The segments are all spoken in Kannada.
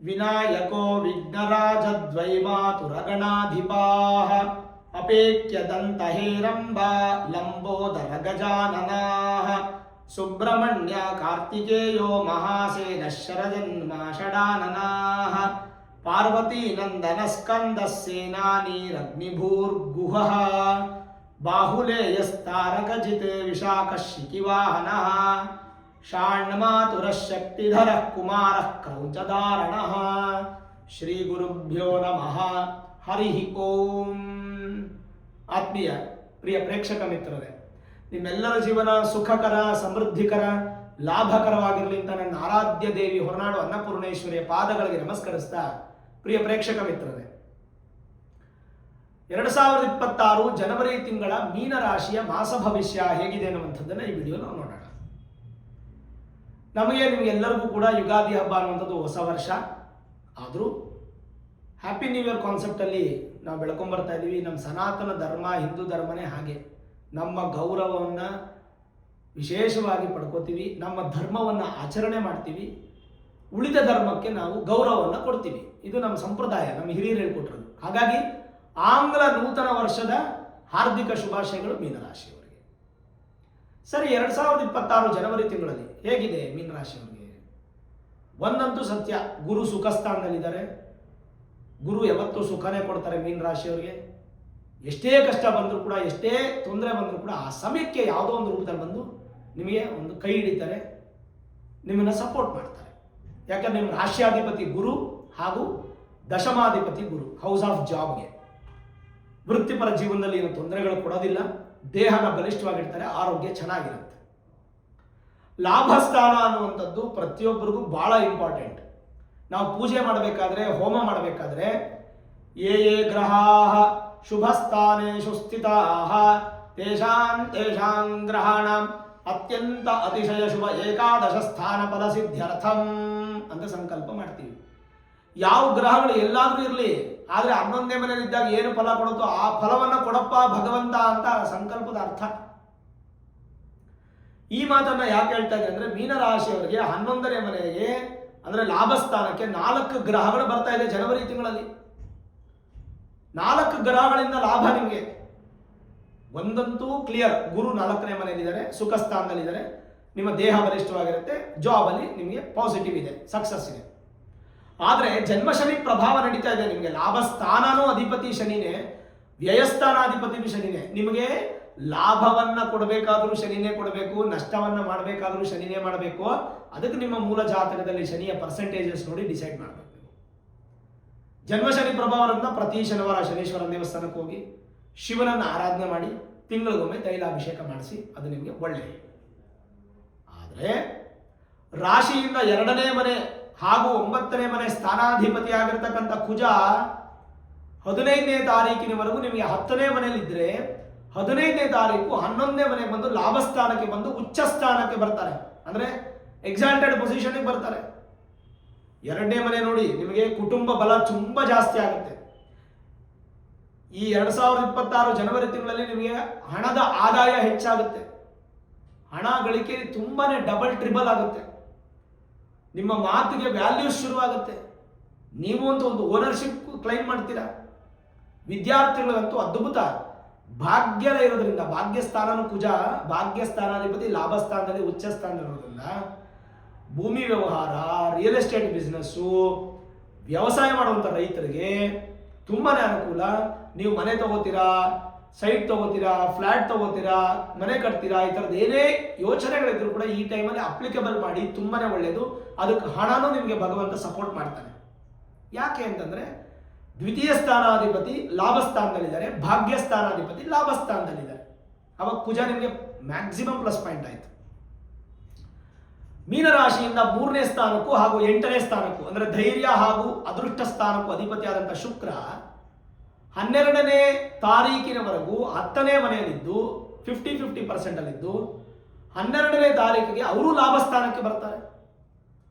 ವಿನಾಯಕೋ ವಿಘ್ನರಾಜದ್ವೈಮಾತುರಗಣಾಧಿಪಾಃ ಅಪೇಕ್ಯದಂತಹೇರಂಬ ಲಂಬೋದರ ಗಜಾನನಾಃ ಸುಬ್ರಹ್ಮಣ್ಯ ಕಾರ್ತಿಕೇಯೋ ಮಹಾಸೇನ ಶರಜನ್ಮ ಷಡಾನನಾಃ ಪಾರ್ವತೀ ನಂದನ ಸ್ಕಂದ ಸೇನಾನೀರಗ್ನಿಭೂರ್ಗುಹಃ ಬಾಹುಲೇಯಸ್ತಾರಕಜಿತ್ ವಿಶಾಖಶಿಖಿವಾಹನಃ ಷಾಣ್ಮಾತುರಶಕ್ತಿಧರಃ ಕುಮಾರಃ ಕ್ರೌಂಚಧಾರಣಃ. ಶ್ರೀ ಗುರುಭ್ಯೋ ನಮಃ. ಹರಿ ಓಂ. ಆತ್ಮೀಯ ಪ್ರಿಯ ಪ್ರೇಕ್ಷಕ ಮಿತ್ರರೇ, ನಿಮ್ಮೆಲ್ಲರ ಜೀವನ ಸುಖಕರ, ಸಮೃದ್ಧಿಕರ, ಲಾಭಕರವಾಗಿರಲಿ ಅಂತ ನನ್ನ ಆರಾಧ್ಯ ದೇವಿ ಹೊರನಾಡು ಅನ್ನಪೂರ್ಣೇಶ್ವರಿಯ ಪಾದಗಳಿಗೆ ನಮಸ್ಕರಿಸ್ತಾ, ಪ್ರಿಯ ಪ್ರೇಕ್ಷಕ ಮಿತ್ರರೇ, 2026 ಜನವರಿ ತಿಂಗಳ ಮೀನರಾಶಿಯ ಮಾಸ ಭವಿಷ್ಯ ಹೇಗಿದೆ ಅನ್ನುವಂಥದ್ದನ್ನು ಈ ವಿಡಿಯೋ ನಾವು ನೋಡೋಣ. ನಿಮಗೆಲ್ಲರಿಗೂ ಕೂಡ ಯುಗಾದಿ ಹಬ್ಬ ಅನ್ನುವಂಥದ್ದು ಹೊಸ ವರ್ಷ. ಆದರೂ ಹ್ಯಾಪಿ ನ್ಯೂ ಇಯರ್ ಕಾನ್ಸೆಪ್ಟಲ್ಲಿ ನಾವು ಬೆಳ್ಕೊಂಬರ್ತಾ ಇದ್ದೀವಿ. ನಮ್ಮ ಸನಾತನ ಧರ್ಮ, ಹಿಂದೂ ಧರ್ಮನೇ ಹಾಗೆ. ನಮ್ಮ ಗೌರವವನ್ನು ವಿಶೇಷವಾಗಿ ಪಡ್ಕೋತೀವಿ, ನಮ್ಮ ಧರ್ಮವನ್ನು ಆಚರಣೆ ಮಾಡ್ತೀವಿ, ಉಳಿದ ಧರ್ಮಕ್ಕೆ ನಾವು ಗೌರವವನ್ನು ಕೊಡ್ತೀವಿ. ಇದು ನಮ್ಮ ಸಂಪ್ರದಾಯ, ನಮ್ಮ ಹಿರಿಯರು ಹೇಳ್ಕೊಟ್ರು. ಹಾಗಾಗಿ ಆಂಗ್ಲ ನೂತನ ವರ್ಷದ ಹಾರ್ದಿಕ ಶುಭಾಶಯಗಳು ಮೀನರಾಶಿಯವರಿಗೆ. ಸರಿ, 2026 ಜನವರಿ ತಿಂಗಳಲ್ಲಿ ಹೇಗಿದೆ ಮೀನರಾಶಿಯವರಿಗೆ? ಒಂದಂತೂ ಸತ್ಯ, ಗುರು ಸುಖ ಸ್ಥಾನದಲ್ಲಿದ್ದಾರೆ. ಗುರು ಯಾವತ್ತೂ ಸುಖನೇ ಕೊಡ್ತಾರೆ ಮೀನರಾಶಿಯವರಿಗೆ. ಎಷ್ಟೇ ಕಷ್ಟ ಬಂದರೂ ಕೂಡ, ಎಷ್ಟೇ ತೊಂದರೆ ಬಂದರೂ ಕೂಡ ಆ ಸಮಯಕ್ಕೆ ಯಾವುದೋ ಒಂದು ರೂಪದಲ್ಲಿ ಬಂದು ನಿಮಗೆ ಒಂದು ಕೈ ಹಿಡಿತಾರೆ, ನಿಮ್ಮನ್ನು ಸಪೋರ್ಟ್ ಮಾಡ್ತಾರೆ. ಯಾಕಂದ್ರೆ ನಿಮ್ಮ ರಾಶ್ಯಾಧಿಪತಿ ಗುರು ಹಾಗೂ ದಶಮಾಧಿಪತಿ ಗುರು, ಹೌಸ್ ಆಫ್ ಜಾಬ್ಗೆ. ವೃತ್ತಿಪರ ಜೀವನದಲ್ಲಿ ಏನು ತೊಂದರೆಗಳು ಕೊಡೋದಿಲ್ಲ, ದೇಹನ ಬಲಿಷ್ಠವಾಗಿರ್ತಾರೆ, ಆರೋಗ್ಯ ಚೆನ್ನಾಗಿರುತ್ತೆ. ಲಾಭಸ್ಥಾನ ಅನ್ನುವಂಥದ್ದು ಪ್ರತಿಯೊಬ್ಬರಿಗೂ ಬಹಳ ಇಂಪಾರ್ಟೆಂಟ್. ನಾವು ಪೂಜೆ ಮಾಡಬೇಕಾದ್ರೆ, ಹೋಮ ಮಾಡಬೇಕಾದ್ರೆ, ಯೇ ಗ್ರಹಾಃ ಶುಭಸ್ಥಾನೇಷು ಸ್ಥಿತಾಃ ತೇಷಾಂ ಗ್ರಹಾಣಾಂ ಅತ್ಯಂತ ಅತಿಶಯ ಶುಭ ಏಕಾದಶ ಸ್ಥಾನ ಫಲ ಸಿದ್ಧ್ಯರ್ಥಂ ಅಂತ ಸಂಕಲ್ಪ ಮಾಡ್ತೀವಿ. ಯಾವ ಗ್ರಹಗಳು ಎಲ್ಲಾದ್ರೂ ಇರಲಿ, ಆದರೆ 11ನೇ ಮನೆಯಲ್ಲಿದ್ದಾಗ ಏನು ಫಲ ಕೊಡುತ್ತೋ ಆ ಫಲವನ್ನು ಕೊಡಪ್ಪ ಭಗವಂತ ಅಂತ ಸಂಕಲ್ಪದ ಅರ್ಥ. ಈ ಮಾತನ್ನ ಯಾಕೆ ಹೇಳ್ತಾ ಇದ್ದಾರೆ ಅಂದ್ರೆ, ಮೀನರಾಶಿಯವರಿಗೆ 11ನೇ ಮನೆಗೆ ಅಂದ್ರೆ ಲಾಭಸ್ಥಾನಕ್ಕೆ 4 ಗ್ರಹಗಳು ಬರ್ತಾ ಇದೆ ಜನವರಿ ತಿಂಗಳಲ್ಲಿ. 4 ಗ್ರಹಗಳಿಂದ ಲಾಭ ನಿಮಗೆ. ಒಂದಂತೂ ಕ್ಲಿಯರ್, ಗುರು 4ನೇ ಮನೆಯಲ್ಲಿದ್ದಾರೆ, ಸುಖ ಸ್ಥಾನದಲ್ಲಿದ್ದಾರೆ, ನಿಮ್ಮ ದೇಹ ಬಲಿಷ್ಠವಾಗಿರುತ್ತೆ, ಜಾಬ್ ಅಲ್ಲಿ ನಿಮಗೆ ಪಾಸಿಟಿವ್ ಇದೆ, ಸಕ್ಸಸ್ ಇದೆ. ಆದರೆ ಜನ್ಮಶನಿ ಪ್ರಭಾವ ನಡೀತಾ ಇದೆ ನಿಮಗೆ. ಲಾಭಸ್ಥಾನನೂ ಅಧಿಪತಿ ಶನಿನೇ, ವ್ಯಯಸ್ಥಾನಾಧಿಪತಿ ಶನಿನೇ. ನಿಮಗೆ ಲಾಭವನ್ನ ಕೊಡಬೇಕಾದ್ರೂ ಶನಿನೇ ಕೊಡಬೇಕು, ನಷ್ಟವನ್ನ ಮಾಡಬೇಕಾದ್ರೂ ಶನಿನೇ ಮಾಡಬೇಕು. ಅದಕ್ಕೆ ನಿಮ್ಮ ಮೂಲ ಜಾತಕದಲ್ಲಿ ಶನಿಯ ಪರ್ಸೆಂಟೇಜಸ್ ನೋಡಿ ಡಿಸೈಡ್ ಮಾಡಬೇಕು. ಜನ್ಮಶನಿ ಪ್ರಭಾವದಿಂದ ಪ್ರತಿ ಶನಿವಾರ ಶನೀಶ್ವರನ ದೇವಸ್ಥಾನಕ್ಕೆ ಹೋಗಿ ಶಿವನನ್ನು ಆರಾಧನೆ ಮಾಡಿ ತಿಂಗಳಿಗೊಮ್ಮೆ ತೈಲಾಭಿಷೇಕ ಮಾಡಿಸಿ, ಅದು ನಿಮಗೆ ಒಳ್ಳೆಯದು. ಆದರೆ ರಾಶಿಯಿಂದ 2ನೇ ಮನೆ ಹಾಗೂ 9ನೇ ಮನೆ ಸ್ಥಾನಾಧಿಪತಿ ಆಗಿರ್ತಕ್ಕಂಥ ಕುಜ 15ನೇ ತಾರೀಕಿನವರೆಗೂ ನಿಮಗೆ 10ನೇ ಮನೆಯಲ್ಲಿದ್ದರೆ, 15ನೇ ತಾರೀಕು 11ನೇ ಮನೆಗೆ ಬಂದು ಲಾಭಸ್ಥಾನಕ್ಕೆ ಬಂದು ಉಚ್ಚ ಸ್ಥಾನಕ್ಕೆ ಬರ್ತಾರೆ. ಅಂದ್ರೆ ಎಕ್ಸಾಲ್ಟೆಡ್ ಪೊಸಿಷನ್ಗೆ ಬರ್ತಾರೆ. 2ನೇ ಮನೆ ನೋಡಿ, ನಿಮಗೆ ಕುಟುಂಬ ಬಲ ತುಂಬಾ ಜಾಸ್ತಿ ಆಗುತ್ತೆ. ಈ 2026 ಜನವರಿ ತಿಂಗಳಲ್ಲಿ ನಿಮಗೆ ಹಣದ ಆದಾಯ ಹೆಚ್ಚಾಗುತ್ತೆ, ಹಣ ಗಳಿಕೆ ತುಂಬಾನೇ ಡಬಲ್ ಟ್ರಿಬಲ್ ಆಗುತ್ತೆ, ನಿಮ್ಮ ಮಾತಿಗೆ ವ್ಯಾಲ್ಯೂಸ್ ಶುರುವಾಗುತ್ತೆ, ನೀವು ಅಂತ ಒಂದು ಓನರ್ಶಿಪ್ ಕ್ಲೈಮ್ ಮಾಡ್ತೀರಾ. ವಿದ್ಯಾರ್ಥಿಗಳಿಗಂತೂ ಅದ್ಭುತ, ಭಾಗ್ಯದ ಇರೋದ್ರಿಂದ, ಭಾಗ್ಯಸ್ಥಾನನು ಕುಜ, ಭಾಗ್ಯಸ್ಥಾನಾಧಿಪತಿ ಲಾಭಸ್ಥಾನದಲ್ಲಿ ಉಚ್ಚ ಸ್ಥಾನದಲ್ಲಿರೋದ್ರಿಂದ ಭೂಮಿ ವ್ಯವಹಾರ, ರಿಯಲ್ ಎಸ್ಟೇಟ್ ಬಿಸ್ನೆಸ್ಸು, ವ್ಯವಸಾಯ ಮಾಡುವಂಥ ರೈತರಿಗೆ ತುಂಬಾನೇ ಅನುಕೂಲ. ನೀವು ಮನೆ ತಗೋತೀರಾ, ಸೈಟ್ ತಗೋತೀರಾ, ಫ್ಲಾಟ್ ತಗೋತೀರಾ, ಮನೆ ಕಟ್ತೀರಾ, ಈ ಥರದ್ದು ಏನೇ ಯೋಚನೆಗಳಿದ್ರು ಕೂಡ ಈ ಟೈಮಲ್ಲಿ ಅಪ್ಲಿಕೇಬಲ್ ಮಾಡಿ, ತುಂಬಾನೇ ಒಳ್ಳೆಯದು. ಅದಕ್ಕೆ ಹಣನೂ ನಿಮಗೆ ಭಗವಂತ ಸಪೋರ್ಟ್ ಮಾಡ್ತಾನೆ. ಯಾಕೆ ಅಂತಂದ್ರೆ ದ್ವಿತೀಯ ಸ್ಥಾನಾಧಿಪತಿ ಲಾಭಸ್ಥಾನದಲ್ಲಿದ್ದಾರೆ, ಭಾಗ್ಯಸ್ಥಾನಾಧಿಪತಿ ಲಾಭಸ್ಥಾನದಲ್ಲಿದ್ದಾರೆ. ಅವಾಗ ಕುಜ ನಿಮಗೆ ಮ್ಯಾಕ್ಸಿಮಮ್ ಪ್ಲಸ್ ಪಾಯಿಂಟ್ ಆಯಿತು. ಮೀನರಾಶಿಯಿಂದ 3ನೇ ಸ್ಥಾನಕ್ಕೂ ಹಾಗೂ 8ನೇ ಸ್ಥಾನಕ್ಕೂ ಅಂದ್ರೆ ಧೈರ್ಯ ಹಾಗೂ ಅದೃಷ್ಟ ಸ್ಥಾನಕ್ಕೂ ಅಧಿಪತಿಯಾದಂಥ ಶುಕ್ರ 12ನೇ ತಾರೀಕಿನವರೆಗೂ 10ನೇ ಮನೆಯಲ್ಲಿದ್ದು 50-50% ಅಲ್ಲಿದ್ದು 12ನೇ ತಾರೀಕಿಗೆ ಅವರು ಲಾಭಸ್ಥಾನಕ್ಕೆ ಬರ್ತಾರೆ.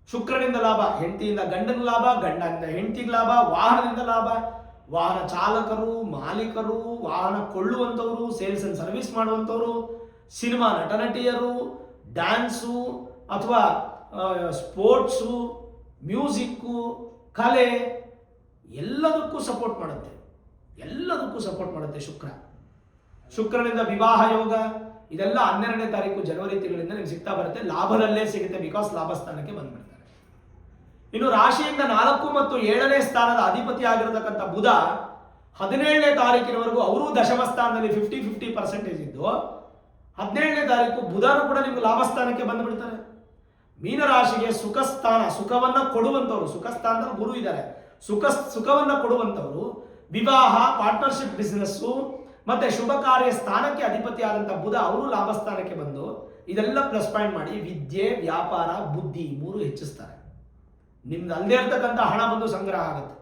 ಶುಕ್ರನಿಂದ ಲಾಭ, ಹೆಂಡತಿಯಿಂದ ಗಂಡನ ಲಾಭ, ಗಂಡನಿಂದ ಹೆಂಡತಿಗೆ ಲಾಭ, ವಾಹನದಿಂದ ಲಾಭ. ವಾಹನ ಚಾಲಕರು, ಮಾಲೀಕರು, ವಾಹನ ಕೊಳ್ಳುವಂಥವರು, ಸೇಲ್ಸ್ ಅಂಡ್ ಸರ್ವಿಸ್ ಮಾಡುವಂಥವರು, ಸಿನಿಮಾ ನಟನಟಿಯರು, ಡ್ಯಾನ್ಸು ಅಥವಾ ಸ್ಪೋರ್ಟ್ಸು, ಮ್ಯೂಸಿಕ್ಕು, ಕಲೆ ಎಲ್ಲದಕ್ಕೂ ಸಪೋರ್ಟ್ ಮಾಡುತ್ತೆ, ಎಲ್ಲದಕ್ಕೂ ಸಪೋರ್ಟ್ ಮಾಡುತ್ತೆ ಶುಕ್ರನಿಂದ ವಿವಾಹ ಯೋಗ ಇದೆಲ್ಲ 12ನೇ ತಾರೀಕು ಜನವರಿ ತಿಂಗಳಿಂದ ನಿಮ್ಗೆ ಸಿಗ್ತಾ ಬರುತ್ತೆ. ಲಾಭದಲ್ಲೇ ಸಿಗುತ್ತೆ, ಬಿಕಾಸ್ ಲಾಭಸ್ಥಾನಕ್ಕೆ ಬಂದ್ಬಿಡ್ತಾರೆ. ಇನ್ನು ರಾಶಿಯಿಂದ 4 ಮತ್ತು 7ನೇ ಸ್ಥಾನದ ಅಧಿಪತಿ ಆಗಿರತಕ್ಕಂಥ ಬುಧ 17ನೇ ತಾರೀಕಿನವರೆಗೂ ಅವರು ದಶಮ ಸ್ಥಾನದಲ್ಲಿ 50-50% ಇದ್ದು 17ನೇ ತಾರೀಕು ಬುಧನು ಕೂಡ ನಿಮ್ಗೆ ಲಾಭಸ್ಥಾನಕ್ಕೆ ಬಂದುಬಿಡ್ತಾರೆ. ಮೀನರಾಶಿಗೆ ಸುಖಸ್ಥಾನ, ಸುಖವನ್ನ ಕೊಡುವಂಥವ್ರು, ಸುಖಸ್ಥಾನದಲ್ಲಿ ಗುರು ಇದ್ದಾರೆ, ಸುಖವನ್ನ ಕೊಡುವಂಥವ್ರು ವಿವಾಹ, ಪಾರ್ಟ್ನರ್ಶಿಪ್ ಬಿಸ್ನೆಸ್ಸು ಮತ್ತೆ ಶುಭ ಕಾರ್ಯ ಸ್ಥಾನಕ್ಕೆ ಅಧಿಪತಿ ಆದಂಥ ಬುಧ ಅವರು ಲಾಭಸ್ಥಾನಕ್ಕೆ ಬಂದು ಇದೆಲ್ಲ ಪ್ಲಸ್ ಪಾಯಿಂಟ್ ಮಾಡಿ ವಿದ್ಯೆ, ವ್ಯಾಪಾರ, ಬುದ್ಧಿ 3 ಹೆಚ್ಚಿಸ್ತಾರೆ. ನಿಮ್ದು ಅಲ್ಲದೆ ಇರ್ತಕ್ಕಂಥ ಹಣ ಬಂದು ಸಂಗ್ರಹ ಆಗುತ್ತೆ,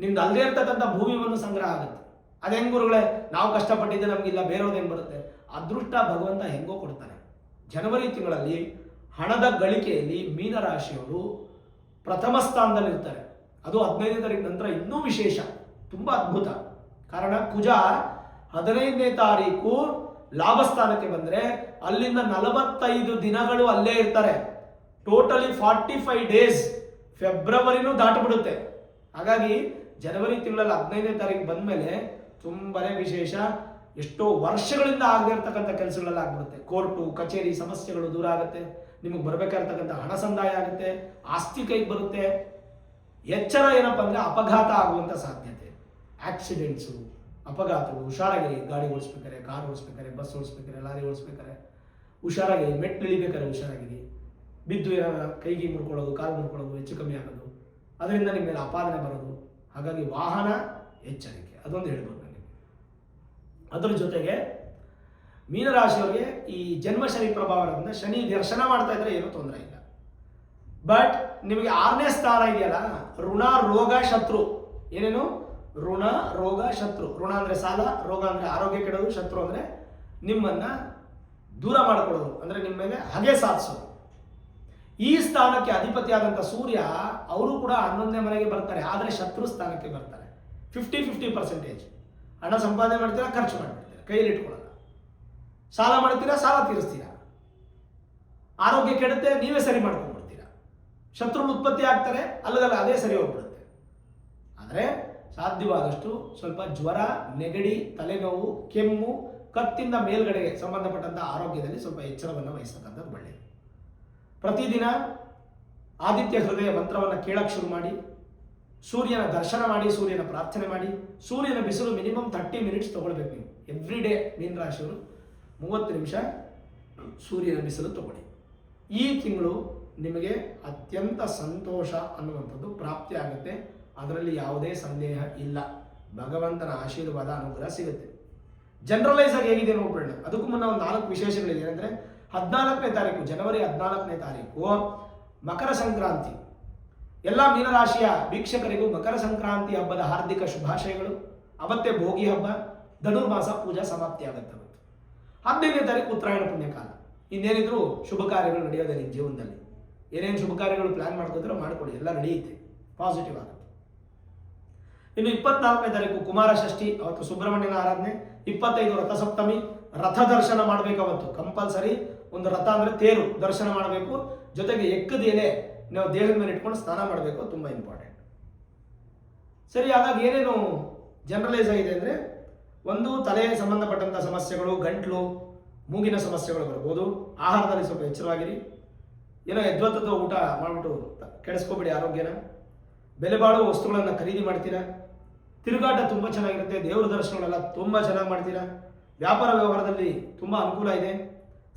ನಿಮ್ದು ಅಲ್ಲದೆ ಇರ್ತಕ್ಕಂಥ ಭೂಮಿ ಬಂದು ಸಂಗ್ರಹ ಆಗುತ್ತೆ. ಅದೇನು ಗುರುಗಳೇ, ನಾವು ಕಷ್ಟಪಟ್ಟಿದ್ದೆ ನಮಗಿಲ್ಲ, ಬೇರೆಯವ್ರದ್ದು ಹೆಂಗೆ ಬರುತ್ತೆ? ಅದೃಷ್ಟ ಭಗವಂತ ಹೆಂಗೋ ಕೊಡ್ತಾನೆ. ಜನವರಿ ತಿಂಗಳಲ್ಲಿ ಹಣದ ಗಳಿಕೆಯಲ್ಲಿ ಮೀನರಾಶಿಯವರು ಪ್ರಥಮ ಸ್ಥಾನದಲ್ಲಿರ್ತಾರೆ. ಅದು 15ನೇ ತಾರೀಕು ನಂತರ ಇನ್ನೂ ವಿಶೇಷ, ತುಂಬ ಅದ್ಭುತ. ಕಾರಣ ಕುಜ 15ನೇ ತಾರೀಕು ಲಾಭಸ್ಥಾನಕ್ಕೆ ಬಂದರೆ ಅಲ್ಲಿಂದ 45 ದಿನಗಳು ಅಲ್ಲೇ ಇರ್ತಾರೆ. ಟೋಟಲಿ 45 ಡೇಸ್, ಫೆಬ್ರವರಿನೂ ದಾಟಬಿಡುತ್ತೆ. ಹಾಗಾಗಿ ಜನವರಿ ತಿಂಗಳಲ್ಲಿ 15ನೇ ತಾರೀಕು ಬಂದ ಮೇಲೆ ತುಂಬಾನೇ ವಿಶೇಷ. ಎಷ್ಟೋ ವರ್ಷಗಳಿಂದ ಆಗದೆ ಇರ್ತಕ್ಕಂಥ ಕೆಲಸಗಳೆಲ್ಲ ಆಗ್ಬಿಡುತ್ತೆ. ಕೋರ್ಟು ಕಚೇರಿ ಸಮಸ್ಯೆಗಳು ದೂರ ಆಗುತ್ತೆ, ನಿಮಗೆ ಬರಬೇಕಾಗಿರ್ತಕ್ಕಂಥ ಹಣ ಸಂದಾಯ ಆಗುತ್ತೆ, ಆಸ್ತಿ ಕೈಗೆ ಬರುತ್ತೆ. ಎಚ್ಚರ ಏನಪ್ಪ ಅಂದರೆ ಅಪಘಾತ ಆಗುವಂಥ ಸಾಧ್ಯತೆ, ಆಕ್ಸಿಡೆಂಟ್ಸು, ಅಪಘಾತಗಳು. ಹುಷಾರಾಗಿ ಗಾಡಿ ಓಡಿಸ್ಬೇಕಾರೆ, ಕಾರ್ ಓಡಿಸ್ಬೇಕಾರೆ, ಬಸ್ ಓಡಿಸ್ಬೇಕಾರೆ, ಲಾರಿ ಓಡಿಸ್ಬೇಕಾರೆ ಹುಷಾರಾಗಿ, ಮೆಟ್ಟು ಇಳಿಬೇಕಾದ್ರೆ ಹುಷಾರಾಗಿರಿ. ಬಿದ್ದು ಏನಾರ ಕೈಗೆ ಮುಡ್ಕೊಳ್ಳೋದು, ಕಾಲು ಮುಡ್ಕೊಳ್ಳೋದು, ಹೆಚ್ಚು ಕಮ್ಮಿ ಆಗೋದು, ಅದರಿಂದ ನಿಮ್ಮ ಮೇಲೆ ಅಪಾದನೆ ಬರೋದು. ಹಾಗಾಗಿ ವಾಹನ ಎಚ್ಚರಿಕೆ, ಅದೊಂದು ಹೇಳ್ಬೋದು ನನಗೆ. ಅದರ ಜೊತೆಗೆ ಮೀನರಾಶಿಯವರಿಗೆ ಈ ಜನ್ಮ ಶನಿ ಪ್ರಭಾವದಿಂದ ಶನಿ ದರ್ಶನ ಮಾಡ್ತಾ ಇದ್ರೆ ಏನೂ ತೊಂದರೆ ಇಲ್ಲ. ಬಟ್ ನಿಮಗೆ 6ನೇ ಸ್ಥಾನ ಇದೆಯಲ್ಲ, ಋಣ ರೋಗ ಶತ್ರು. ಏನೇನು? ಋಣ ರೋಗ ಶತ್ರು. ಋಣ ಅಂದರೆ ಸಾಲ, ರೋಗ ಅಂದರೆ ಆರೋಗ್ಯ ಕೆಡೋದು, ಶತ್ರು ಅಂದರೆ ನಿಮ್ಮನ್ನು ದೂರ ಮಾಡಿಕೊಳ್ಳೋದು, ಅಂದರೆ ನಿಮ್ಮ ಮೇಲೆ ಹಗೆ ಸಾಧಿಸೋದು. ಈ ಸ್ಥಾನಕ್ಕೆ ಅಧಿಪತಿಯಾದಂಥ ಸೂರ್ಯ ಅವರು ಕೂಡ 11ನೇ ಮನೆಗೆ ಬರ್ತಾರೆ, ಆದರೆ ಶತ್ರು ಸ್ಥಾನಕ್ಕೆ ಬರ್ತಾರೆ. 50-50%. ಹಣ ಸಂಪಾದನೆ ಮಾಡ್ತೀರಾ, ಖರ್ಚು ಮಾಡಿಬಿಡ್ತೀರಾ, ಕೈಯಲ್ಲಿ ಇಟ್ಕೊಳ್ಳಲ್ಲ. ಸಾಲ ಮಾಡ್ತೀರಾ, ಸಾಲ ತೀರಿಸ್ತೀರಾ. ಆರೋಗ್ಯ ಕೆಡುತ್ತೆ, ನೀವೇ ಸರಿ ಮಾಡ್ಕೊಂಡ್ಬಿಡ್ತೀರಾ. ಶತ್ರುಗಳು ಉತ್ಪತ್ತಿ ಆಗ್ತಾರೆ, ಅಲ್ಲದಲ್ಲ ಅದೇ ಸರಿ ಹೋಗ್ಬಿಡುತ್ತೆ. ಆದರೆ ಸಾಧ್ಯವಾದಷ್ಟು ಸ್ವಲ್ಪ ಜ್ವರ, ನೆಗಡಿ, ತಲೆನೋವು, ಕೆಮ್ಮು, ಕತ್ತಿಂದ ಮೇಲ್ಗಡೆಗೆ ಸಂಬಂಧಪಟ್ಟಂಥ ಆರೋಗ್ಯದಲ್ಲಿ ಸ್ವಲ್ಪ ಎಚ್ಚರವನ್ನು ವಹಿಸ್ತಕ್ಕಂಥದ್ದು ಒಳ್ಳೆಯದು. ಪ್ರತಿದಿನ ಆದಿತ್ಯ ಹೃದಯ ಮಂತ್ರವನ್ನು ಕೇಳಕ್ಕೆ ಶುರು ಮಾಡಿ, ಸೂರ್ಯನ ದರ್ಶನ ಮಾಡಿ, ಸೂರ್ಯನ ಪ್ರಾರ್ಥನೆ ಮಾಡಿ, ಸೂರ್ಯನ ಬಿಸಿಲು ಮಿನಿಮಮ್ 30 ಮಿನಿಟ್ಸ್ ತೊಗೊಳ್ಬೇಕು ನೀವು. ಎವ್ರಿ ಡೇ ಮೀನರಾಶಿಯವರು 30 ನಿಮಿಷ ಸೂರ್ಯನ ಬಿಸಿಲು ತಗೊಳ್ಳಿ. ಈ ತಿಂಗಳು ನಿಮಗೆ ಅತ್ಯಂತ ಸಂತೋಷ ಅನ್ನುವಂಥದ್ದು ಪ್ರಾಪ್ತಿ ಆಗುತ್ತೆ, ಅದರಲ್ಲಿ ಯಾವುದೇ ಸಂದೇಹ ಇಲ್ಲ. ಭಗವಂತನ ಆಶೀರ್ವಾದ, ಅನುಗ್ರಹ ಸಿಗುತ್ತೆ. ಜನರಲೈಸ್ ಆಗಿ ಹೇಗಿದೆ ನೋಡ್ಬೇಡ. ಅದಕ್ಕೂ ಮುನ್ನ ಒಂದು 4 ವಿಶೇಷಗಳಿದೆ. ಏನಂದರೆ 14ನೇ ತಾರೀಕು, ಜನವರಿ 14ನೇ ತಾರೀಕು ಮಕರ ಸಂಕ್ರಾಂತಿ. ಎಲ್ಲ ಮೀನರಾಶಿಯ ವೀಕ್ಷಕರಿಗೂ ಮಕರ ಸಂಕ್ರಾಂತಿ ಹಬ್ಬದ ಹಾರ್ದಿಕ ಶುಭಾಶಯಗಳು. ಅವತ್ತೇ ಭೋಗಿ ಹಬ್ಬ, ಧನುರ್ಮಾಸ ಪೂಜಾ ಸಮಾಪ್ತಿ ಆಗುತ್ತೆ. 15ನೇ ತಾರೀಕು ಉತ್ತರಾಯಣ ಪುಣ್ಯಕಾಲ. ಇನ್ನೇನಿದ್ರು ಶುಭ ಕಾರ್ಯಗಳು ನಡೆಯೋದೆ ನಿಮ್ಮ ಜೀವನದಲ್ಲಿ. ಏನೇನು ಶುಭ ಕಾರ್ಯಗಳು ಪ್ಲಾನ್ ಮಾಡ್ಕೋತೀರೋ ಮಾಡ್ಕೊಳ್ಳಿ, ಎಲ್ಲ ನಡೆಯುತ್ತೆ, ಪಾಸಿಟಿವ್ ಆಗುತ್ತೆ. ಇನ್ನು 24ನೇ ತಾರೀಕು ಕುಮಾರ ಷಷ್ಠಿ, ಅವತ್ತು ಸುಬ್ರಹ್ಮಣ್ಯನ ಆರಾಧನೆ. 25 ರಥಸಪ್ತಮಿ, ರಥ ದರ್ಶನ ಮಾಡಬೇಕು ಅವತ್ತು ಕಂಪಲ್ಸರಿ. ಒಂದು ರಥ ಅಂದರೆ ತೇರು ದರ್ಶನ ಮಾಡಬೇಕು, ಜೊತೆಗೆ ಎಕ್ಕದ ಎಲೆ ನಾವು ದೇಹದ ಮೇಲೆ ಇಟ್ಕೊಂಡು ಸ್ನಾನ ಮಾಡಬೇಕು, ತುಂಬ ಇಂಪಾರ್ಟೆಂಟ್. ಸರಿ, ಹಾಗಾಗಿ ಏನೇನು ಜನರಲೈಸ್ ಆಗಿದೆ ಅಂದರೆ, ಒಂದು ತಲೆ ಸಂಬಂಧಪಟ್ಟಂಥ ಸಮಸ್ಯೆಗಳು, ಗಂಟ್ಲು, ಮೂಗಿನ ಸಮಸ್ಯೆಗಳು ಬರ್ಬೋದು. ಆಹಾರದಲ್ಲಿ ಸ್ವಲ್ಪ ಎಚ್ಚರವಾಗಿರಿ. ಏನೋ ಎದ್ವತ್ತದ ಊಟ ಮಾಡಿಬಿಟ್ಟು ಕೆಡಿಸ್ಕೋಬೇಡಿ ಆರೋಗ್ಯನ. ಬೆಲೆ ಬಾಳುವ ವಸ್ತುಗಳನ್ನು ಖರೀದಿ ಮಾಡ್ತೀರಾ. ತಿರುಗಾಟ ತುಂಬ ಚೆನ್ನಾಗಿರುತ್ತೆ. ದೇವರ ದರ್ಶನಗಳೆಲ್ಲ ತುಂಬ ಚೆನ್ನಾಗಿ ಮಾಡ್ತೀರಾ. ವ್ಯಾಪಾರ ವ್ಯವಹಾರದಲ್ಲಿ ತುಂಬ ಅನುಕೂಲ ಇದೆ.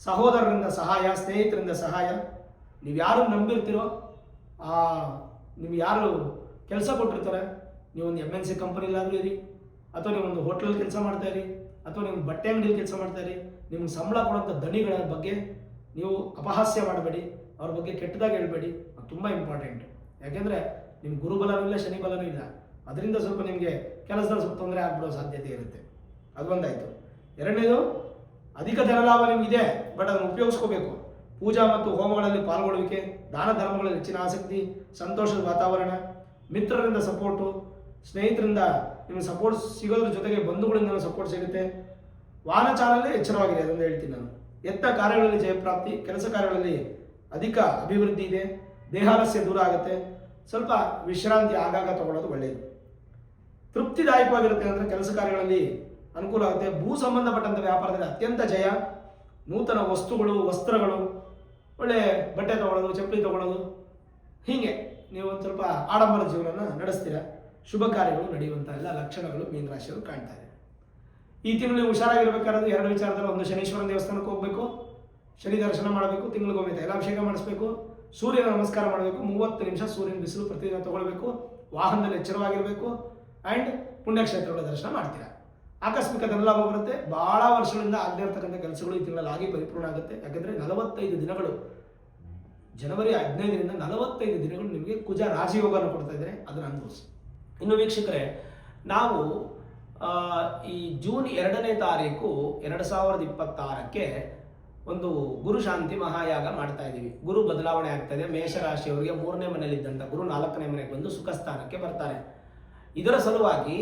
ಸಹೋದರರಿಂದ ಸಹಾಯ, ಸ್ನೇಹಿತರಿಂದ ಸಹಾಯ. ನೀವು ಯಾರು ನಂಬಿರ್ತೀರೋ, ನಿಮ್ಗೆ ಯಾರು ಕೆಲಸ ಕೊಟ್ಟಿರ್ತಾರೆ, ನೀವೊಂದು MNC ಕಂಪನಿಲಾದರೂ ಇರಿ, ಅಥವಾ ನೀವೊಂದು ಹೋಟ್ಲಲ್ಲಿ ಕೆಲಸ ಮಾಡ್ತಾ ಇರಿ, ಅಥವಾ ನೀವು ಬಟ್ಟೆ ಅಂಗಡಿಯಲ್ಲಿ ಕೆಲಸ ಮಾಡ್ತಾ ಇರಿ, ನಿಮ್ಗೆ ಸಂಬಳ ಕೊಡೋಂಥ ದಣಿಗಳ ಬಗ್ಗೆ ನೀವು ಅಪಹಾಸ್ಯ ಮಾಡಬೇಡಿ, ಅವ್ರ ಬಗ್ಗೆ ಕೆಟ್ಟದಾಗಿ ಹೇಳ್ಬೇಡಿ. ಅದು ತುಂಬ ಇಂಪಾರ್ಟೆಂಟ್. ಯಾಕೆಂದರೆ ನಿಮ್ಮ ಗುರುಬಲನೂ ಇಲ್ಲ, ಶನಿ ಬಲನೂ ಇಲ್ಲ. ಅದರಿಂದ ಸ್ವಲ್ಪ ನಿಮಗೆ ಕೆಲಸದಲ್ಲಿ ಸ್ವಲ್ಪ ತೊಂದರೆ ಆಗ್ಬಿಡೋ ಸಾಧ್ಯತೆ ಇರುತ್ತೆ. ಅದು ಒಂದಾಯಿತು. ಎರಡನೇದು, ಅಧಿಕ ಧನಲಾಭ ನಿಮಗಿದೆ, ಬಟ್ ಅದನ್ನು ಉಪಯೋಗಿಸ್ಕೋಬೇಕು. ಪೂಜಾ ಮತ್ತು ಹೋಮಗಳಲ್ಲಿ ಪಾಲ್ಗೊಳ್ಳುವಿಕೆ, ದಾನ ಧರ್ಮಗಳಲ್ಲಿ ಹೆಚ್ಚಿನ ಆಸಕ್ತಿ, ಸಂತೋಷದ ವಾತಾವರಣ, ಮಿತ್ರರಿಂದ ಸಪೋರ್ಟು, ಸ್ನೇಹಿತರಿಂದ ನಿಮಗೆ ಸಪೋರ್ಟ್ ಸಿಗೋದ್ರ ಜೊತೆಗೆ ಬಂಧುಗಳಿಂದ ಸಪೋರ್ಟ್ ಸಿಗುತ್ತೆ. ವಾಹನ ಚಾಲನೆ ಎಚ್ಚರವಾಗಿದೆ, ಅದೊಂದು ಹೇಳ್ತೀನಿ ನಾನು. ಎತ್ತ ಕಾರ್ಯಗಳಲ್ಲಿ ಜಯಪ್ರಾಪ್ತಿ, ಕೆಲಸ ಕಾರ್ಯಗಳಲ್ಲಿ ಅಧಿಕ ಅಭಿವೃದ್ಧಿ ಇದೆ. ದೇಹಾಲಸ್ಯ ದೂರ ಆಗುತ್ತೆ. ಸ್ವಲ್ಪ ವಿಶ್ರಾಂತಿ ಆಗಾಗ ತಗೊಳ್ಳೋದು ಒಳ್ಳೆಯದು. ತೃಪ್ತಿದಾಯಕವಾಗಿರುತ್ತೆ ಅಂದರೆ ಕೆಲಸ ಕಾರ್ಯಗಳಲ್ಲಿ ಅನುಕೂಲ ಆಗುತ್ತೆ. ಭೂ ಸಂಬಂಧಪಟ್ಟಂಥ ವ್ಯಾಪಾರದಲ್ಲಿ ಅತ್ಯಂತ ಜಯ. ನೂತನ ವಸ್ತುಗಳು, ವಸ್ತ್ರಗಳು, ಒಳ್ಳೆ ಬಟ್ಟೆ ತಗೊಳ್ಳೋದು, ಚಪ್ಪಲಿ ತಗೊಳ್ಳೋದು, ಹೀಗೆ ನೀವು ಒಂದು ಸ್ವಲ್ಪ ಆಡಂಬರ ಜೀವನ ನಡೆಸ್ತೀರ. ಶುಭ ಕಾರ್ಯಗಳು ನಡೆಯುವಂಥ ಎಲ್ಲ ಲಕ್ಷಣಗಳು ಮೀನರಾಶಿಯವರು ಕಾಣ್ತಾ ಇದೆ. ಈ ತಿಂಗಳು ನೀವು ಹುಷಾರಾಗಿರ್ಬೇಕಾದ್ರೆ 2 ವಿಚಾರದಲ್ಲಿ, ಒಂದು ಶನೀಶ್ವರನ ದೇವಸ್ಥಾನಕ್ಕೆ ಹೋಗಬೇಕು, ಶನಿ ದರ್ಶನ ಮಾಡಬೇಕು, ತಿಂಗಳಿಗೊಮ್ಮೆ ತೈಲಾಭಿಷೇಕ ಮಾಡಿಸ್ಬೇಕು, ಸೂರ್ಯನ ನಮಸ್ಕಾರ ಮಾಡಬೇಕು, 30 ನಿಮಿಷ ಸೂರ್ಯನ ಬಿಸಿಲು ಪ್ರತಿದಿನ ತಗೊಳ್ಬೇಕು, ವಾಹನದಲ್ಲಿ ಎಚ್ಚರವಾಗಿರಬೇಕು, ಆ್ಯಂಡ್ ಪುಣ್ಯಕ್ಷೇತ್ರಗಳ ದರ್ಶನ ಮಾಡ್ತೀರಾ. ಆಕಸ್ಮಿಕ ಧನಲಾಭ ಬರುತ್ತೆ. ಭಾಳ ವರ್ಷಗಳಿಂದ ಆಗದೇ ಇರತಕ್ಕಂಥ ಕೆಲಸಗಳು ಈ ತಿಂಗಳಲ್ಲಿ ಆಗಿ ಪರಿಪೂರ್ಣ ಆಗುತ್ತೆ. ಯಾಕಂದರೆ 45 ದಿನಗಳು, ಜನವರಿ 15ರಿಂದ 45 ದಿನಗಳು ನಿಮಗೆ ಕುಜ ರಾಜಯೋಗನ ಕೊಡ್ತಾ ಇದ್ದಾರೆ, ಅದನ್ನು ಅನುಭವಿಸಿ. ಇನ್ನು ವೀಕ್ಷಕರೇ, ನಾವು ಈ ಜೂನ್ 2ನೇ ತಾರೀಕು 2026ಕ್ಕೆ ಒಂದು ಗುರು ಶಾಂತಿ ಮಹಾಯಾಗ ಮಾಡ್ತಾ ಇದ್ದೀವಿ. ಗುರು ಬದಲಾವಣೆ ಆಗ್ತಾ ಇದೆ. ಮೇಷರಾಶಿಯವರಿಗೆ 3ನೇ ಮನೆಯಲ್ಲಿದ್ದಂಥ ಗುರು 4ನೇ ಮನೆಗೆ ಬಂದು ಸುಖ ಸ್ಥಾನಕ್ಕೆ ಬರ್ತಾರೆ. ಇದರ ಸಲುವಾಗಿ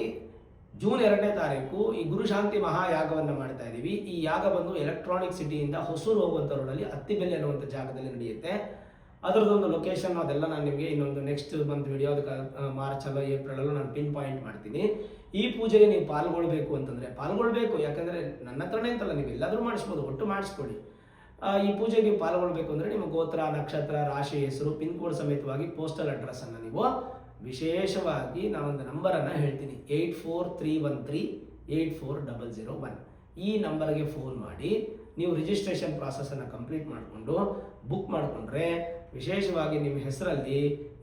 ಜೂನ್ 2ನೇ ತಾರೀಕು ಈ ಗುರು ಶಾಂತಿ ಮಹಾಯಾಗವನ್ನು ಮಾಡ್ತಾ ಇದ್ದೀವಿ. ಈ ಯಾಗ ಬಂದು ಎಲೆಕ್ಟ್ರಾನಿಕ್ ಸಿಟಿಯಿಂದ ಹೊಸೂರು ಹೋಗುವಂಥ ರೋಡಲ್ಲಿ ಅತ್ತಿಬೆಲೆ ಅನ್ನುವಂಥ ಜಾಗದಲ್ಲಿ ನಡೆಯುತ್ತೆ. ಅದರದೊಂದು ಲೊಕೇಶನ್ ಅದೆಲ್ಲ ನಾನು ನಿಮಗೆ ಇನ್ನೊಂದು ನೆಕ್ಸ್ಟ್ ಮಂತ್ ವಿಡಿಯೋ, ಅದಕ್ಕೆ ಮಾರ್ಚಲ್ಲೋ ಏಪ್ರಿಲಲ್ಲೋ ನಾನು ಪಿನ್ ಪಾಯಿಂಟ್ ಮಾಡ್ತೀನಿ. ಈ ಪೂಜೆಗೆ ನೀವು ಪಾಲ್ಗೊಳ್ಬೇಕು ಅಂತಂದರೆ ಪಾಲ್ಗೊಳ್ಬೇಕು. ಯಾಕಂದರೆ ನನ್ನ ಹತ್ರನೇ ಅಂತಲ್ಲ, ನೀವು ಎಲ್ಲಾದರೂ ಮಾಡಿಸ್ಬೋದು, ಒಟ್ಟು ಮಾಡಿಸ್ಕೊಳ್ಳಿ. ಈ ಪೂಜೆಗೆ ನೀವು ಪಾಲ್ಗೊಳ್ಬೇಕು ಅಂದರೆ ನಿಮ್ಮ ಗೋತ್ರ, ನಕ್ಷತ್ರ, ರಾಶಿ, ಹೆಸರು, ಪಿನ್ ಕೋಡ್ ಸಮೇತವಾಗಿ ಪೋಸ್ಟಲ್ ಅಡ್ರೆಸ್ಸನ್ನು ನೀವು ವಿಶೇಷವಾಗಿ ನಾನೊಂದು ನಂಬರನ್ನು ಹೇಳ್ತೀನಿ, 8431384001. ಈ ನಂಬರ್ಗೆ ಫೋನ್ ಮಾಡಿ ನೀವು ರಿಜಿಸ್ಟ್ರೇಷನ್ ಪ್ರಾಸೆಸನ್ನು ಕಂಪ್ಲೀಟ್ ಮಾಡಿಕೊಂಡು ಬುಕ್ ಮಾಡಿಕೊಂಡ್ರೆ ವಿಶೇಷವಾಗಿ ನಿಮ್ಮ ಹೆಸರಲ್ಲಿ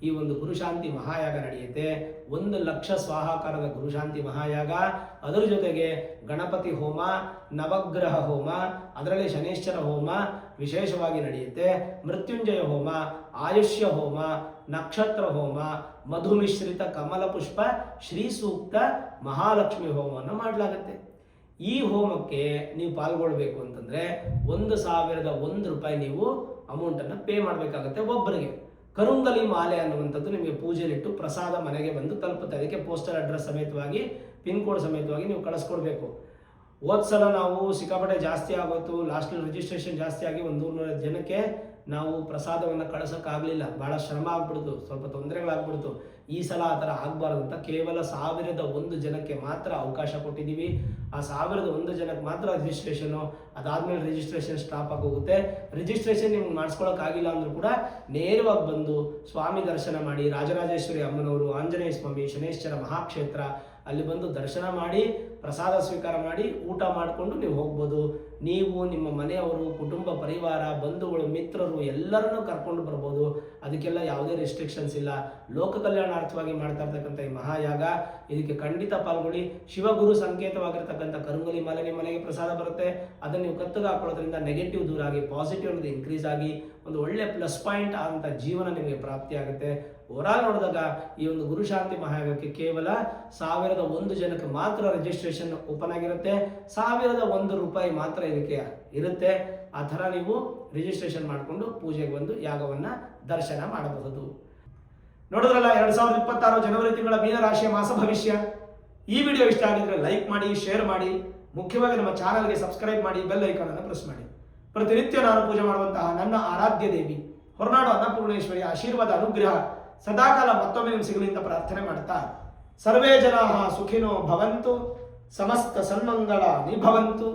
ಈ ಒಂದು ಗುರುಶಾಂತಿ ಮಹಾಯಾಗ ನಡೆಯುತ್ತೆ. 1 ಲಕ್ಷ ಸ್ವಾಹಾಕಾರದ ಗುರುಶಾಂತಿ ಮಹಾಯಾಗ, ಅದರ ಜೊತೆಗೆ ಗಣಪತಿ ಹೋಮ, ನವಗ್ರಹ ಹೋಮ, ಅದರಲ್ಲಿ ಶನೇಶ್ವರ ಹೋಮ ವಿಶೇಷವಾಗಿ ನಡೆಯುತ್ತೆ. ಮೃತ್ಯುಂಜಯ ಹೋಮ, ಆಯುಷ್ಯ ಹೋಮ, ನಕ್ಷತ್ರ ಹೋಮ, ಮಧುಮಿಶ್ರಿತ ಕಮಲ ಪುಷ್ಪ, ಶ್ರೀ ಸೂಕ್ತ, ಮಹಾಲಕ್ಷ್ಮಿ ಹೋಮವನ್ನು ಮಾಡಲಾಗುತ್ತೆ. ಈ ಹೋಮಕ್ಕೆ ನೀವು ಪಾಲ್ಗೊಳ್ಬೇಕು ಅಂತಂದರೆ 1,001 ರೂಪಾಯಿ ನೀವು ಅಮೌಂಟನ್ನು ಪೇ ಮಾಡಬೇಕಾಗುತ್ತೆ ಒಬ್ಬರಿಗೆ. ಕರುಂಗಲಿ ಮಾಲೆ ಅನ್ನುವಂಥದ್ದು ನಿಮಗೆ ಪೂಜೆಲಿಟ್ಟು ಪ್ರಸಾದ ಮನೆಗೆ ಬಂದು ತಲುಪುತ್ತೆ. ಅದಕ್ಕೆ ಪೋಸ್ಟಲ್ ಅಡ್ರೆಸ್ ಸಮೇತವಾಗಿ, ಪಿನ್ ಕೋಡ್ ಸಮೇತವಾಗಿ ನೀವು ಕಳಿಸ್ಕೊಡ್ಬೇಕು. ಹೋದ್ಸಲ ನಾವು ಸಿಕ್ಕಾಪಟ್ಟೆ ಜಾಸ್ತಿ ಆಗೋಯ್ತು, ಲಾಸ್ಟಲ್ಲಿ ರಿಜಿಸ್ಟ್ರೇಷನ್ ಜಾಸ್ತಿ ಆಗಿ 100 ಜನಕ್ಕೆ ನಾವು ಪ್ರಸಾದವನ್ನು ಕಳಿಸೋಕ್ಕಾಗಲಿಲ್ಲ. ಭಾಳ ಶ್ರಮ ಆಗ್ಬಿಡ್ತು, ಸ್ವಲ್ಪ ತೊಂದರೆಗಳಾಗ್ಬಿಡ್ತು. ಈ ಸಲ ಆ ಥರ ಆಗಬಾರ್ದು ಅಂತ ಕೇವಲ 1,001 ಜನಕ್ಕೆ ಮಾತ್ರ ಅವಕಾಶ ಕೊಟ್ಟಿದ್ದೀವಿ. ಆ 1,001 ಜನಕ್ಕೆ ಮಾತ್ರ ರಿಜಿಸ್ಟ್ರೇಷನು, ಅದಾದಮೇಲೆ ರಿಜಿಸ್ಟ್ರೇಷನ್ ಸ್ಟಾಪ್ ಆಗೋಗುತ್ತೆ. ರಿಜಿಸ್ಟ್ರೇಷನ್ ನಿಮ್ಗೆ ಮಾಡಿಸ್ಕೊಳ್ಳೋಕ್ಕಾಗಿಲ್ಲ ಅಂದರೂ ಕೂಡ ನೇರವಾಗಿ ಬಂದು ಸ್ವಾಮಿ ದರ್ಶನ ಮಾಡಿ, ರಾಜರಾಜೇಶ್ವರಿ ಅಮ್ಮನವರು, ಆಂಜನೇಯ ಸ್ವಾಮಿ, ಶನೇಶ್ವರ ಮಹಾಕ್ಷೇತ್ರ ಅಲ್ಲಿ ಬಂದು ದರ್ಶನ ಮಾಡಿ, ಪ್ರಸಾದ ಸ್ವೀಕಾರ ಮಾಡಿ, ಊಟ ಮಾಡಿಕೊಂಡು ನೀವು ಹೋಗ್ಬೋದು. ನೀವು, ನಿಮ್ಮ ಮನೆಯವರು, ಕುಟುಂಬ ಪರಿವಾರ, ಬಂಧುಗಳು, ಮಿತ್ರರು ಎಲ್ಲರನ್ನೂ ಕರ್ಕೊಂಡು ಬರ್ಬೋದು. ಅದಕ್ಕೆಲ್ಲ ಯಾವುದೇ ರೆಸ್ಟ್ರಿಕ್ಷನ್ಸ್ ಇಲ್ಲ. ಲೋಕ ಕಲ್ಯಾಣಾರ್ಥವಾಗಿ ಮಾಡ್ತಾ ಇರ್ತಕ್ಕಂಥ ಈ ಮಹಾಯಾಗ, ಇದಕ್ಕೆ ಖಂಡಿತ ಪಾಲ್ಗೊಳ್ಳಿ. ಶಿವಗುರು ಸಂಕೇತವಾಗಿರ್ತಕ್ಕಂಥ ಕರುಂಗಲಿ ಮಾಲೆ ನಿಮ್ಮ ಮನೆಗೆ ಪ್ರಸಾದ ಬರುತ್ತೆ. ಅದನ್ನು ನೀವು ಕತ್ತಿಗೆ ಹಾಕೊಳ್ಳೋದ್ರಿಂದ ನೆಗೆಟಿವ್ ದೂರ ಆಗಿ ಪಾಸಿಟಿವ್ ಅನ್ನೋದು ಇನ್ಕ್ರೀಸ್ ಆಗಿ ಒಂದು ಒಳ್ಳೆ ಪ್ಲಸ್ ಪಾಯಿಂಟ್ ಆದಂಥ ಜೀವನ ನಿಮಗೆ ಪ್ರಾಪ್ತಿಯಾಗುತ್ತೆ. ಓವರಾಲ್ ನೋಡಿದಾಗ ಈ ಒಂದು ಗುರುಶಾಂತಿ ಮಹಾಯಾಗಕ್ಕೆ ಕೇವಲ 1,001 ಜನಕ್ಕೆ ಮಾತ್ರ ರಿಜಿಸ್ಟ್ರೇಷನ್ ಓಪನ್ ಆಗಿರುತ್ತೆ. 1,001 ರೂಪಾಯಿ ಮಾತ್ರ ಇದಕ್ಕೆ ಇರುತ್ತೆ. ಆ ಥರ ನೀವು ರಿಜಿಸ್ಟ್ರೇಷನ್ ಮಾಡಿಕೊಂಡು ಪೂಜೆಗೆ ಬಂದು ಯಾಗವನ್ನು ದರ್ಶನ ಮಾಡಬಹುದು. ನೋಡಿದ್ರಲ್ಲ, 2026 ಜನವರಿ ತಿಂಗಳ ಮೀನರಾಶಿಯ ಮಾಸ ಭವಿಷ್ಯ. ಈ ವಿಡಿಯೋ ಇಷ್ಟ ಆಗಿದ್ರೆ ಲೈಕ್ ಮಾಡಿ, ಶೇರ್ ಮಾಡಿ, ಮುಖ್ಯವಾಗಿ ನಮ್ಮ ಚಾನಲ್ಗೆ ಸಬ್ಸ್ಕ್ರೈಬ್ ಮಾಡಿ, ಬೆಲ್ ಐಕಾನ್ ಅನ್ನು ಪ್ರೆಸ್ ಮಾಡಿ. ಪ್ರತಿನಿತ್ಯ ನಾನು ಪೂಜೆ ಮಾಡುವಂತಹ ನನ್ನ ಆರಾಧ್ಯ ದೇವಿ ಹೊರನಾಡು ಅನ್ನಪೂರ್ಣೇಶ್ವರಿ ಆಶೀರ್ವಾದ ಅನುಗ್ರಹ ಸದಾಕಾಲ ಮತ್ತೊಮ್ಮೆ ನಿಮ್ಗೆ ಸಿಗಲಿ ಅಂತ ಪ್ರಾರ್ಥನೆ ಮಾಡ್ತಾ, ಸರ್ವೇ ಜನಾಃ ಸುಖಿನೋ ಭವಂತು, ಸಮಸ್ತ ಸನ್ಮಂಗಳ ನಿಭವಂತು.